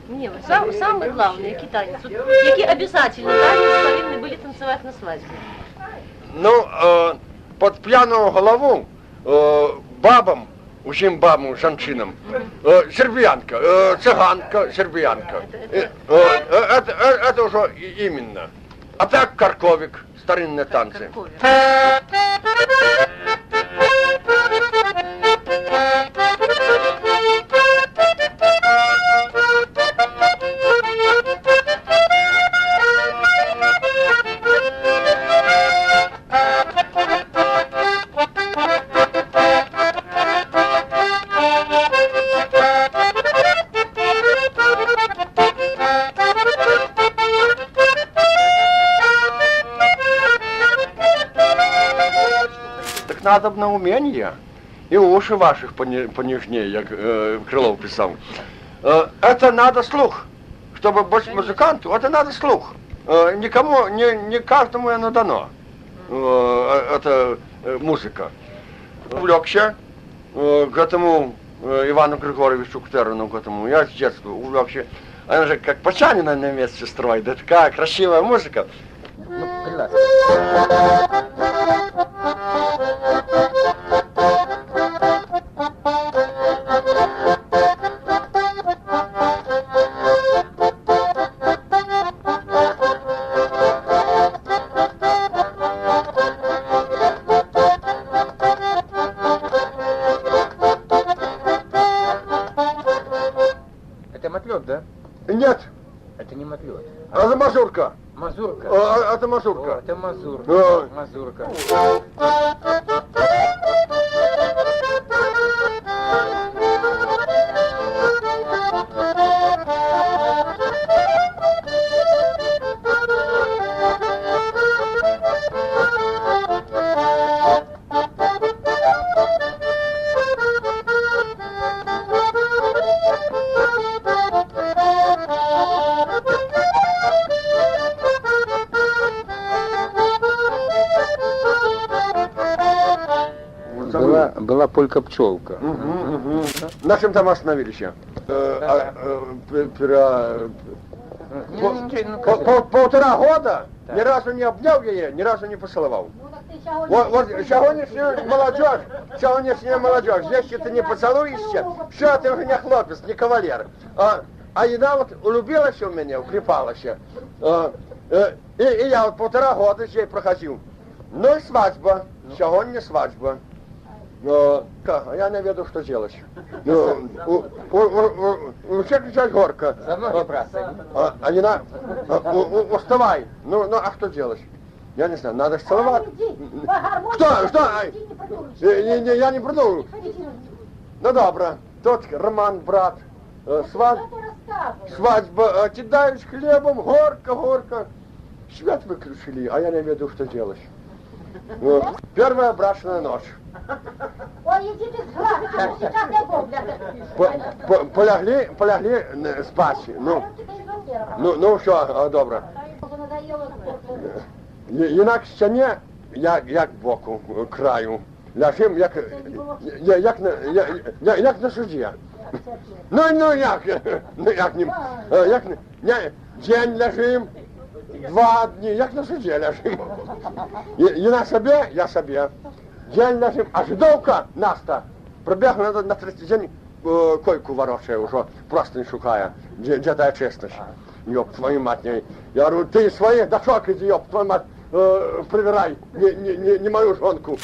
Не, самый главный, який танець. Який обязательно танець повинні були танцювати на свадьбі. Ну, под пьяную голову бабам, усім бабам, жанчинам, сербиянка, цыганка, сербиянка. Это уже именно. А так карковик, старинные танцы. Надо на умение, и уши ваших понежнее, як Крылов писал. Это надо слух. Чтобы быть музыканту, это надо слух. Никому, не каждому оно дано. Это музыка. Увлекся к этому Ивану Григорьевичу Ктерину, к этому. Я с детства увлекся. Она же как Почанина на месте строит. Да такая красивая музыка. Ну, Это матлет, да? нет. Это не матлет. Это мазурка. Мазурка. Это мазурка. О, это мазурка. Мазурка. Была полька-пчелка. На чем там остановились? Полтора года ни разу не обнял ее, ни разу не поцеловал. Вот сегодняшняя молодежь, если ты не поцелуешься, все, ты уже не хлопец, не кавалер. А она вот улюбилась у меня, укрепалась. И я вот полтора года здесь проходил. Ну и свадьба, сегодня свадьба. Я не веду, что делать. Все кричать горько. Уставай. Ну, а что делать? Я не знаю, надо целовать. Что? Я не продолжу. Ну, добро. Тот Роман, брат, свадьба, кидаешь хлебом, горько. Свет выключили, а я не веду, что делать. Первая брачная ночь. Ой, иди ты сладко, сейчас я Полягли спать. Ну що, добре. І на стіні, як боку, краю, ляжим, як на суді. Як день ляжим, 2 дні, як на суді ляжим. І на собі, я собі. День ляжим, а жидовка Наста пробігла на 3-й день, койку ворочая уже, просто не шукая, где та честность. Ёб твою мать, я говорю, ты своих дочок иди, ёб твою мать, проверяй, не мою жонку.